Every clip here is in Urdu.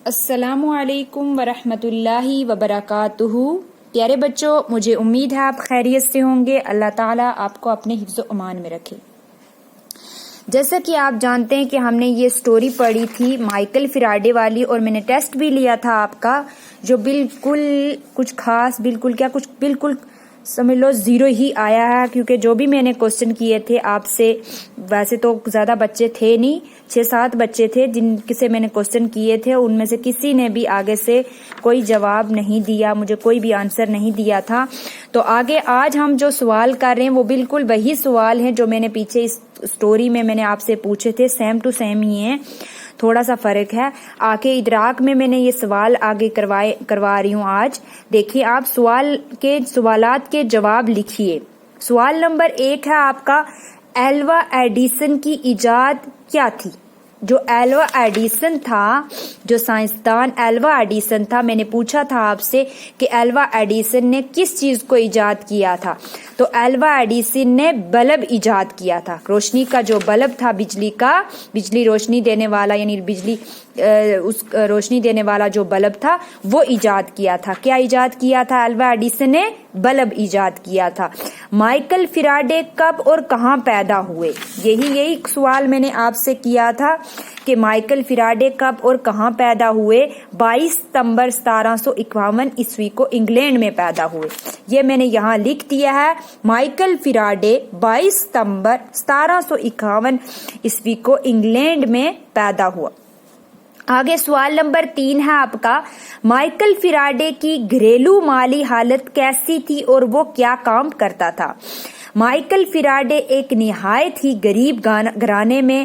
السلام علیکم ورحمۃ اللہ وبرکاتہ۔ پیارے بچوں، مجھے امید ہے آپ خیریت سے ہوں گے۔ اللہ تعالیٰ آپ کو اپنے حفظ و امان میں رکھے۔ جیسا کہ آپ جانتے ہیں کہ ہم نے یہ سٹوری پڑھی تھی مائیکل فراڈے والی، اور میں نے ٹیسٹ بھی لیا تھا آپ کا، جو بالکل کچھ خاص بالکل سمجھ لو 0 ہی آیا ہے، کیونکہ جو بھی میں نے کوسچن کیے تھے آپ سے، ویسے تو زیادہ بچے تھے نہیں، 6-7 بچے تھے جن سے میں نے کوسچن کیے تھے، ان میں سے کسی نے بھی آگے سے کوئی جواب نہیں دیا، مجھے کوئی بھی آنسر نہیں دیا تھا۔ تو آگے آج ہم جو سوال کر رہے ہیں وہ بالکل وہی سوال ہیں جو میں نے پیچھے اس سٹوری میں نے آپ سے پوچھے تھے، سیم ٹو سیم ہی ہیں، تھوڑا سا فرق ہے۔ آگے ادراک میں نے یہ سوال آگے کروا رہی ہوں آج۔ دیکھیے آپ سوالات کے جواب لکھیے۔ سوال نمبر 1 ہے آپ کا، ایلوا ایڈیسن کی ایجاد کیا تھی؟ جو ایلوا ایڈیسن تھا، جو سائنسدان ایلوا ایڈیسن تھا، میں نے پوچھا تھا آپ سے کہ ایلوا ایڈیسن نے کس چیز کو ایجاد کیا تھا؟ تو ایلوا ایڈیسن نے بلب ایجاد کیا تھا۔ روشنی کا جو بلب تھا، بجلی روشنی دینے والا، یعنی اس روشنی دینے والا جو بلب تھا وہ ایجاد کیا تھا۔ کیا ایجاد کیا تھا ایلوا ایڈیسن نے؟ بلب ایجاد کیا تھا۔ مائیکل فراڈے کب اور کہاں پیدا ہوئے؟ یہی سوال میں نے آپ سے کیا تھا کہ مائیکل فراڈے کب اور کہاں پیدا ہوئے۔ 22 ستمبر 1751 عیسوی کو انگلینڈ میں پیدا ہوئے۔ یہ میں نے یہاں لکھ دیا ہے، مائیکل فراڈے 22 ستمبر 1751 عیسوی کو انگلینڈ میں پیدا ہوا۔ آگے سوال نمبر 3 ہے آپ کا، مائیکل فراڈے کی گھریلو مالی حالت کیسی تھی اور وہ کیا کام کرتا تھا؟ مائیکل فراڈے ایک نہایت ہی غریب گھرانے میں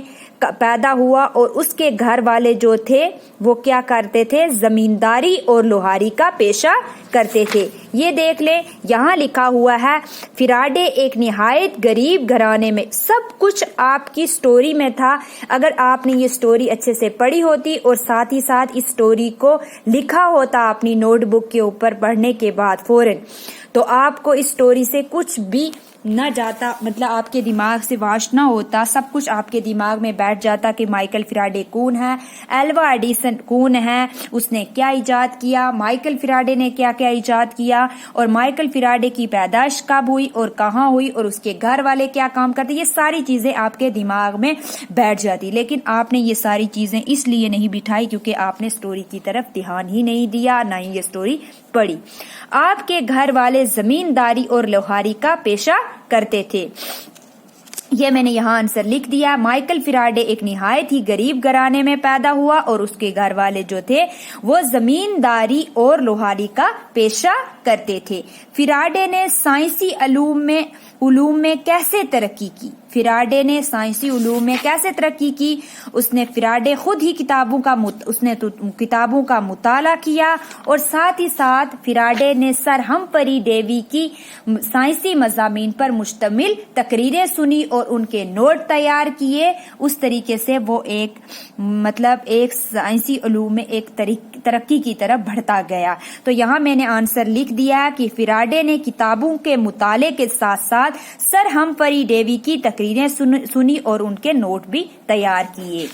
پیدا ہوا، اور اس کے گھر والے جو تھے وہ کیا کرتے تھے؟ زمینداری اور لوہاری کا پیشہ کرتے تھے۔ یہ دیکھ لیں، یہاں لکھا ہوا ہے فراڈے ایک نہایت غریب گھرانے میں۔ سب کچھ آپ کی سٹوری میں تھا۔ اگر آپ نے یہ سٹوری اچھے سے پڑھی ہوتی اور ساتھ ہی ساتھ اس سٹوری کو لکھا ہوتا اپنی نوٹ بک کے اوپر پڑھنے کے بعد فوراً، تو آپ کو اس سٹوری سے کچھ بھی نہ جاتا، مطلب آپ کے دماغ سے واش نہ ہوتا، سب کچھ آپ کے دماغ میں بیٹھ جاتا کہ مائیکل فراڈے کون ہے، ایلوا ایڈیسن کون ہے، اس نے کیا ایجاد کیا، مائیکل فراڈے نے کیا کیا ایجاد کیا، اور مائیکل فراڈے کی پیدائش کب ہوئی اور کہاں ہوئی، اور اس کے گھر والے کیا کام کرتے۔ یہ ساری چیزیں آپ کے دماغ میں بیٹھ جاتی، لیکن آپ نے یہ ساری چیزیں اس لیے نہیں بٹھائی کیونکہ آپ نے سٹوری کی طرف دھیان ہی نہیں دیا، نہ ہی یہ سٹوری پڑھی۔ آپ کے گھر والے زمینداری اور لوہاری کا پیشہ کرتے تھے۔ یہ میں نے یہاں آنسر لکھ دیا۔ مائیکل فراڈے ایک نہایت ہی غریب گھرانے میں پیدا ہوا، اور اس کے گھر والے جو تھے وہ زمینداری اور لوہاری کا پیشہ کرتے تھے۔ فراڈے نے سائنسی علوم میں کیسے ترقی کی؟ فراڈے نے سائنسی علوم میں کیسے ترقی کی؟ فراڈے خود ہی کتابوں کا مطالعہ کیا، اور ساتھ ہی ساتھ فراڈے نے سر ہمفری ڈیوی کی سائنسی مضامین پر مشتمل تقریریں سنی اور ان کے نوٹ تیار کیے۔ اس طریقے سے وہ ایک سائنسی علوم میں ایک ترقی کی طرف بڑھتا گیا۔ تو یہاں میں نے آنسر لکھ دیا ہے کہ فراڈے نے کتابوں کے مطالعے کے ساتھ ساتھ سر ہمفری ڈیوی کی تقریریں سنی اور ان کے نوٹ بھی تیار کیے۔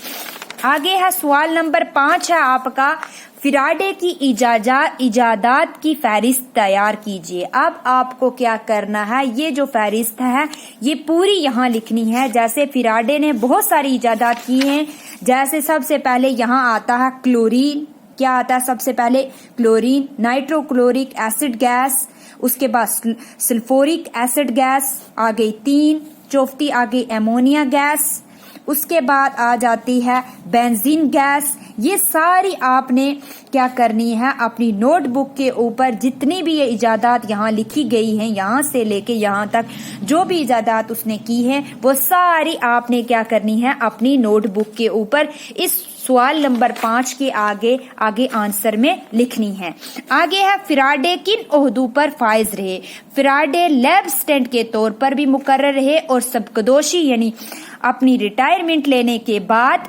آگے ہے سوال نمبر 5 ہے آپ کا، فراڈے کی ایجادات کی فہرست تیار کیجیے۔ اب آپ کو کیا کرنا ہے، یہ جو فہرست ہے یہ پوری یہاں لکھنی ہے۔ جیسے فراڈے نے بہت ساری ایجادات کی ہیں، جیسے سب سے پہلے یہاں آتا ہے کلورین۔ کیا آتا ہے سب سے پہلے؟ Chlorine, nitro chloric acid gas, اس کے بعد سلفورک ایسڈ گیس، آگے 3، چوتھی آگے ایمونیا گیس، اس کے بعد آ جاتی ہے بینزین گیس۔ یہ ساری آپ نے کیا کرنی ہے، اپنی نوٹ بک کے اوپر جتنی بھی یہ ایجادات یہاں لکھی گئی ہیں، یہاں سے لے کے یہاں تک جو بھی ایجادات اس نے کی ہیں وہ ساری آپ نے کیا کرنی ہے اپنی نوٹ بک کے اوپر اس سوال نمبر 5 کے آگے آنسر میں لکھنی ہے۔ آگے ہے فراڈے کن عہدوں پر فائز رہے؟ فراڈے لیب اسٹینٹ کے طور پر بھی مقرر رہے، اور سبکدوشی یعنی اپنی ریٹائرمنٹ لینے کے بعد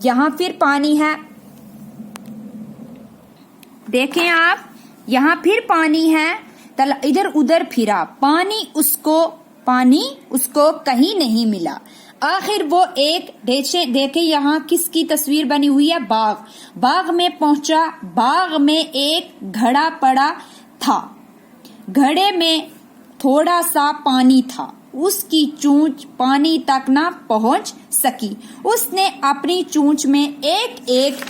یہاں پھر پانی ہے، دیکھیں آپ یہاں پھر پانی ہے، ادھر ادھر پھرا، پانی اس کو کہیں نہیں ملا، آخر وہ ایک دیکھیں یہاں کس کی تصویر بنی ہوئی ہے، باغ میں پہنچا، باغ میں ایک گھڑا پڑا تھا، گھڑے میں تھوڑا سا پانی تھا، اس کی چونچ پانی تک نہ پہنچ سکی، اس نے اپنی چونچ میں ایک ایک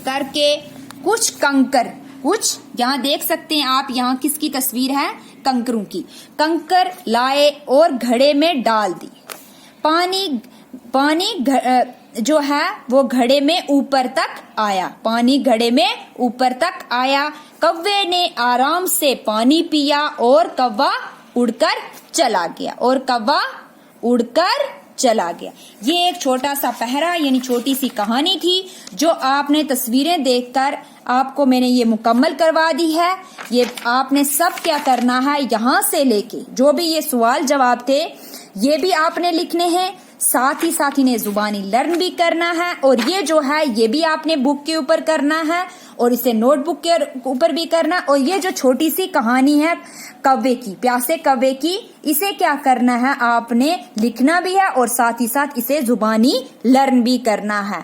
کر کے کچھ کنکر، کچھ یہاں دیکھ سکتے ہیں آپ، یہاں کس کی تصویر ہے، کنکروں کی، کنکر لائے اور گھڑے میں ڈال دی، پانی جو ہے وہ گھڑے میں اوپر تک آیا، پانی گھڑے میں اوپر تک آیا، کوے نے آرام سے پانی پیا اور کوا اڑ کر چلا گیا، یہ ایک چھوٹا سا پہرا یعنی چھوٹی سی کہانی تھی جو آپ نے تصویریں دیکھ کر آپ کو میں نے یہ مکمل کروا دی ہے۔ یہ آپ نے سب کیا کرنا ہے، یہاں سے لے کے جو بھی یہ سوال جواب تھے یہ بھی آپ نے لکھنے ہیں، ساتھ ہی انہیں زبانی لرن بھی کرنا ہے، اور یہ جو ہے یہ بھی آپ نے بک کے اوپر کرنا ہے اور اسے نوٹ بک کے اوپر بھی کرنا، اور یہ جو چھوٹی سی کہانی ہے کوے کی، پیاسے کوے کی، اسے کیا کرنا ہے آپ نے لکھنا بھی ہے اور ساتھ ہی اسے زبانی لرن بھی کرنا ہے۔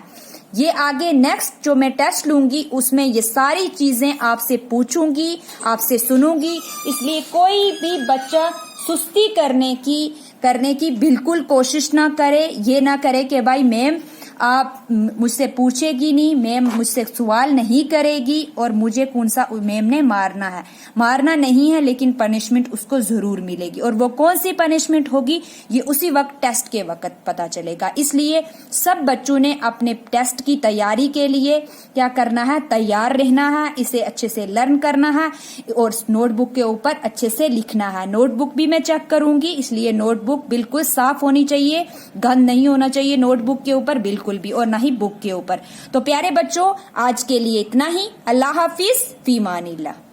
یہ آگے نیکسٹ جو میں ٹیسٹ لوں گی اس میں یہ ساری چیزیں آپ سے پوچھوں گی، آپ سے سنوں گی، اس لیے کوئی بھی بچہ سستی کرنے کی بالکل کوشش نہ کرے، یہ نہ کرے کہ بھائی میم آپ مجھ سے پوچھے گی نہیں، میم مجھ سے سوال نہیں کرے گی اور مجھے کون سا میم نے مارنا نہیں ہے، لیکن پنشمنٹ اس کو ضرور ملے گی، اور وہ کون سی پنشمنٹ ہوگی یہ اسی وقت ٹیسٹ کے وقت پتا چلے گا۔ اس لیے سب بچوں نے اپنے ٹیسٹ کی تیاری کے لیے کیا کرنا ہے، تیار رہنا ہے، اسے اچھے سے لرن کرنا ہے اور نوٹ بک کے اوپر اچھے سے لکھنا ہے۔ نوٹ بک بھی میں چیک کروں گی، اس لیے نوٹ بک بالکل صاف ہونی چاہیے، گند نہیں ہونا چاہیے نوٹ بک کے اوپر بالکل بھی، اور نہ ہی بک کے اوپر۔ تو پیارے بچوں آج کے لیے اتنا ہی، اللہ حافظ، فی امان اللہ۔